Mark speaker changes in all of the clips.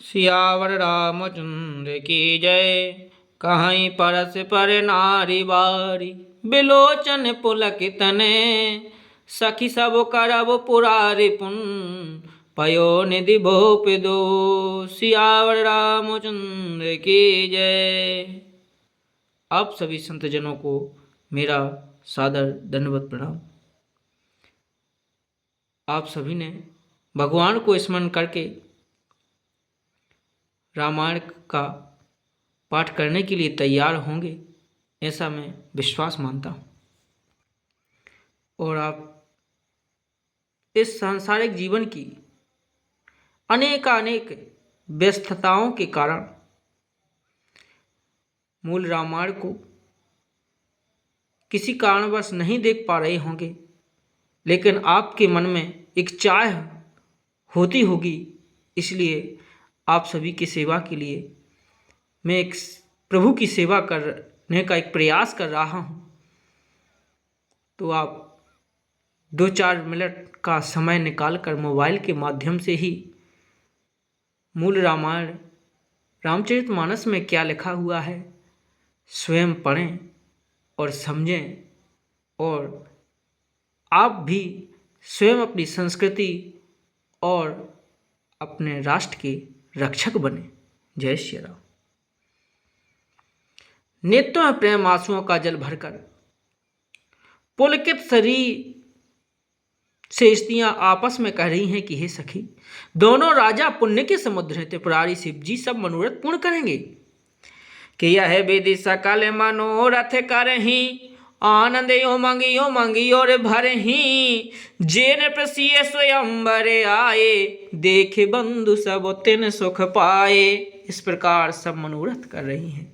Speaker 1: सियावर रामचंद्र की जय। कहीं परस पर नारी बारी, बिलोचन पुलकित तने। सखी सब करब पुरारी पुन, पयो निधि भूप दो। सियावर रामचंद्र की जय। आप सभी संतजनों को मेरा सादर दंडवत प्रणाम। आप सभी ने भगवान को स्मरण करके रामायण का पाठ करने के लिए तैयार होंगे, ऐसा मैं विश्वास मानता हूँ। और आप इस सांसारिक जीवन की अनेक व्यस्तताओं के कारण मूल रामायण को किसी कारणवश नहीं देख पा रहे होंगे, लेकिन आपके मन में एक चाह होती होगी। इसलिए आप सभी की सेवा के लिए मैं एक प्रभु की सेवा करने का एक प्रयास कर रहा हूँ। तो आप 2-4 मिनट का समय निकालकर मोबाइल के माध्यम से ही मूल रामायण रामचरितमानस में क्या लिखा हुआ है स्वयं पढ़ें और समझें, और आप भी स्वयं अपनी संस्कृति और अपने राष्ट्र के रक्षक बने। जय श्री राम। नेत्रों में प्रेम आंसुओं का जल भरकर पुलकित शरीर से स्त्रियां आपस में कह रही हैं कि हे सखी, दोनों राजा पुण्य के समुद्र हैं, त्रिपुरारी शिव जी सब मनोरथ पूर्ण करेंगे। कि यह विधि सकल मनोरथ करही, आनंद यो मंगी और भरही। जेन प्रसिय स्वयंवर आए, देखे बंधु सब तिन सुख पाए। इस प्रकार सब मनोरथ कर रही हैं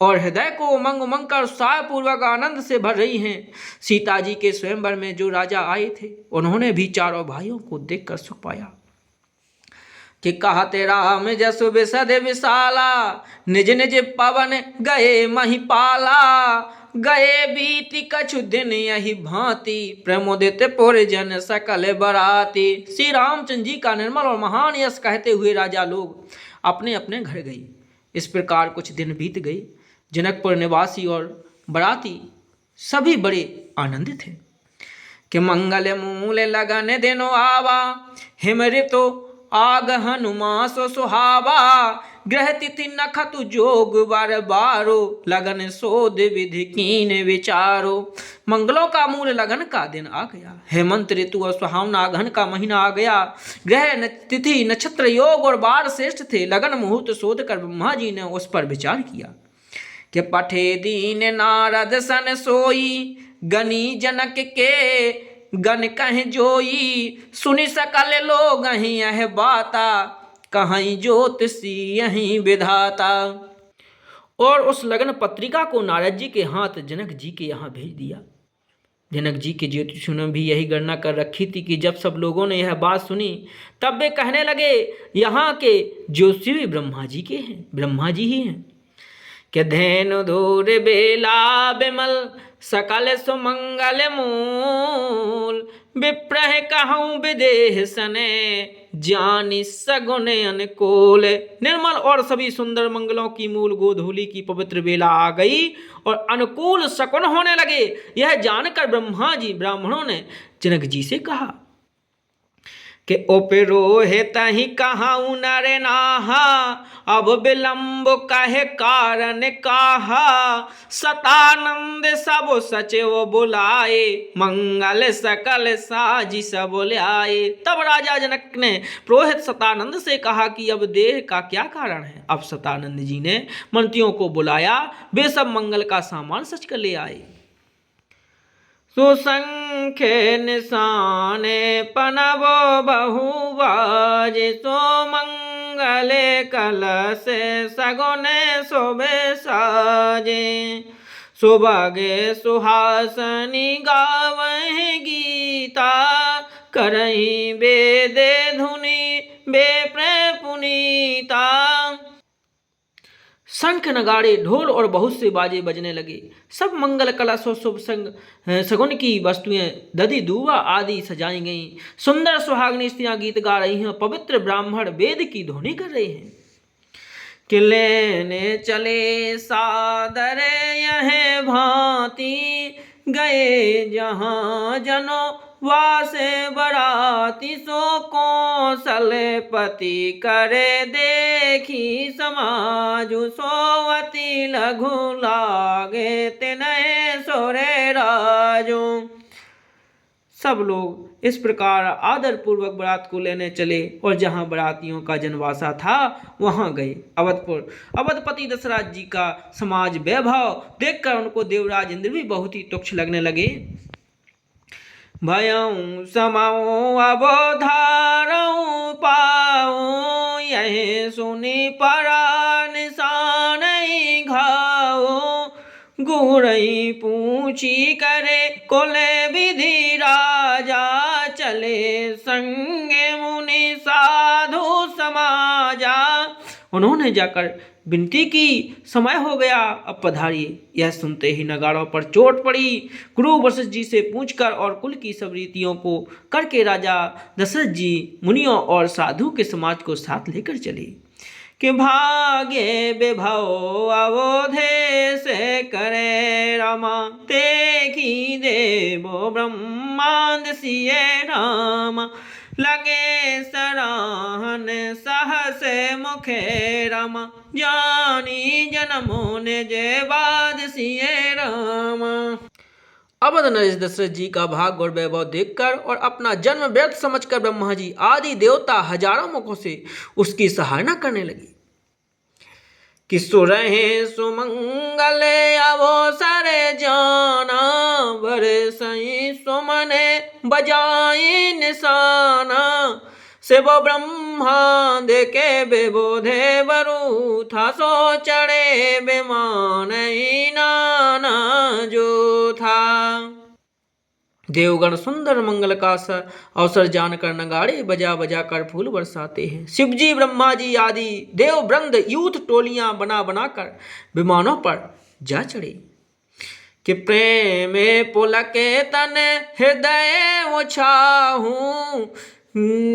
Speaker 1: और हृदय को उमंग उमंग कर उत्साह पूर्वक आनंद से भर रही हैं। सीता जी के स्वयंवर में जो राजा आए थे, उन्होंने भी चारों भाइयों को देखकर सुख पाया। कि कहते राम जसु विशद विशाला, निज निज पवन गए महिपाला। गए बीती कछु दिन यही भांति, प्रमोदित पुरजन सकल बराती। श्री रामचंद्र जी का निर्मल और महान यश कहते हुए राजा लोग अपने अपने घर गए। इस प्रकार कुछ दिन बीत गए। जनकपुर निवासी और बराती सभी बड़े आनंदित थे। कि मंगल मूल लगन दिनो आवा, हिम ऋतु आग हनुमासो सुहावा। ग्रह तिथि नखतु जोग बार बारो, लगन शोध विधि कीन विचारो। मंगलों का मूल लगन का दिन आ गया, हेमंत ऋतु और सुहावना अगहन का महीना आ गया। ग्रह तिथि नक्षत्र योग और बार श्रेष्ठ थे। लगन मुहूर्त शोध कर ब्रह्मा जी ने उस पर विचार किया। कि पठे दीन नारद सन सोई, गनी जनक के गन कह जोई। सुनि सकल लोग यह बाता, कहीं ज्योतिषी यहीं विधाता। और उस लगन पत्रिका को नारद जी के हाथ जनक जी के यहाँ भेज दिया। जनक जी के ज्योतिषियों ने भी यही गणना कर रखी थी कि जब सब लोगों ने यह बात सुनी, तब वे कहने लगे यहाँ के ज्योतिषी भी ब्रह्मा जी के हैं, ब्रह्मा जी ही हैं। कि धेनु धूर बेला बिमल, सकल सुमंगल मूल। विप्रह कहूँ विदेह सने, ज्ञानी सगुन अनुकूल। निर्मल और सभी सुंदर मंगलों की मूल गोधूली की पवित्र बेला आ गई और अनुकूल शकुन होने लगे। यह जानकर ब्रह्मा जी ब्राह्मणों ने जनक जी से कहा कि उपरोहित ही कहाऊ नर नाहा, अब विलंब कहे कारण काहा। सतानंद सब सचिव बुलाए, मंगल सकल साजी सब ल्याए। तब राजा जनक ने पुरोहित सतानंद से कहा कि अब देर का क्या कारण है। अब सतानंद जी ने मंत्रियों को बुलाया, वे सब मंगल का सामान सच कर ले आए। सुसंख्य निशाने पनवो बहुबाज, सो मंगले कलश सगुने शोभे साजे। सुबगे सुहासनी गावहि गीता, करहि वेदे धुनि बे प्रेम पुनीता। शंख नगाड़े ढोल और बहुत से बाजे बजने लगे। सब मंगल कलश और शुभ सगुन की वस्तुएं दधि दूबा आदि सजाई गईं। सुंदर सुहागनी स्त्रियां गीत गा रही हैं। पवित्र ब्राह्मण वेद की ध्वनि कर रहे हैं। कि लेने चले सादर यह भांति, गए जहाँ जनो वासे बराती, सो कौशलपति करे देखी समाजु, सोवती लघु लागे तिनय सोरे राजू। सब लोग इस प्रकार आदर पूर्वक बारात को लेने चले और जहां बारातियों का जनवासा था वहां गए। अवधपति दशरथ जी का समाज वैभव देखकर उनको देवराज इंद्र भी बहुत ही तुच्छ लगने लगे। भयं समाओ अवधारऊ पाओ, यह सुनी परा निशान घाओ, गुरई पूछी करे कोले विधि राजा, चले संगे मुनि साधु समाजा। उन्होंने जाकर विनती की, समय हो गया, अब पधारिए। यह सुनते ही नगाड़ों पर चोट पड़ी। गुरु वशिष्ठ जी से पूछकर और कुल की सब रीतियों को करके राजा दशरथ जी मुनियों और साधु के समाज को साथ लेकर चले। कि भाग्य विभव अवधे से करे रमा, देखी देवो ब्रह्मांड सिए राम, लगे सराहन सहस मुखे रमा, जानी जन्मों ने जय बाद सिए राम। अवध नरेश दशरथ जी का भाग और वैभव देखकर और अपना जन्म व्यर्थ समझकर ब्रह्मा जी आदि देवता हजारों मुखों से उसकी सराहना करने लगे। कि सुरहे सुमंगल अवसर जाना, बरसई सुमने बजाई निशाना, शिव ब्रह्मांड के विबोधे बरु था, सो चढ़े विमान नाना जो था। देवगण सुंदर मंगल का अवसर जानकर नगाड़े बजा बजा कर फूल बरसाते हैं। शिवजी ब्रह्मा जी आदि देव वृंद यूथ टोलियां बना बनाकर विमानों पर जा चढ़े। कि प्रेम पुलके तन हृदय उछाहूं,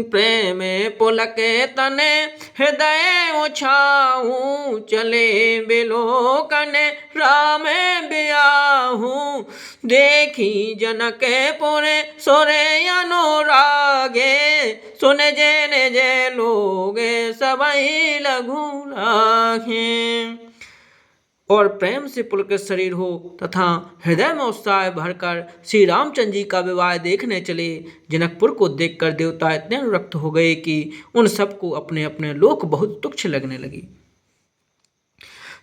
Speaker 1: प्रेम पुलके तन हृदय उछाहूं, चले बिलोकन राम ब्याहूं, देखी जनक पुरे सोरे अनुरागे, सुन जेने जे लोगे सबई लघु लागे। और प्रेम से पुलकित शरीर हो तथा हृदय में उत्साह भरकर श्री रामचंद्र जी का विवाह देखने चले। जनकपुर को देखकर देवता इतने अनुरक्त हो गए कि उन सबको अपने अपने लोक बहुत तुच्छ लगने लगी।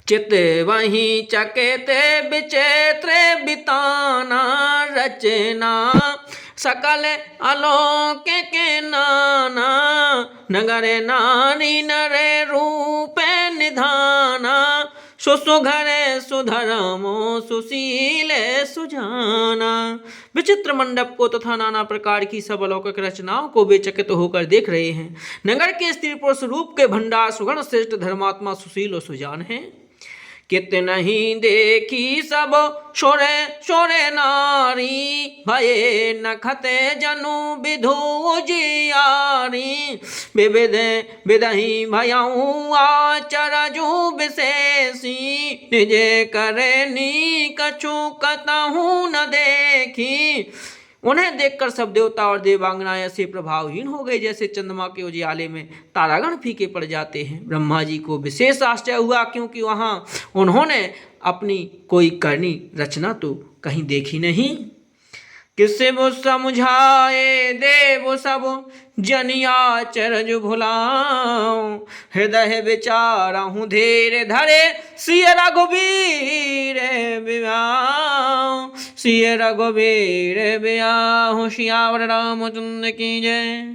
Speaker 1: चित वहीं चकेते विचित्र बिताना, रचना सकल आलोक के नाना, नगर नारी नरे रूप निधाना, सुसुघरे सुधरमो सुशीले सुजाना। विचित्र मंडप को तथा नाना प्रकार की सब अलौकिक रचनाओं को वे चकित होकर देख रहे हैं। नगर के स्त्री पुरुष रूप के भंडार सुगण श्रेष्ठ धर्मात्मा सुशील और सुजान हैं। कित नहीं देखी सब शोरे शोरे नारी, भये नखते जनु विधु उजियारी, विविध विदहि भयऊ आचरजु विशेषी, निजे करे नी कछु कतहु न देखी। उन्हें देखकर सब देवता और देवांगनाएं ऐसे प्रभावहीन हो गए जैसे चंद्रमा के उजियाले में तारागण फीके पड़ जाते हैं। ब्रह्मा जी को विशेष आश्चर्य हुआ क्योंकि वहां उन्होंने अपनी कोई करनी रचना तो कहीं देखी नहीं। किसे वो समझाए देव सब जनिया चरज भुलाऊं, हृदय विचारहूं धीरे धरे सिय रघुवीर ब्याहूं, सिय रघुवीर ब्याहूं। सियावर रामचंद्र की जय।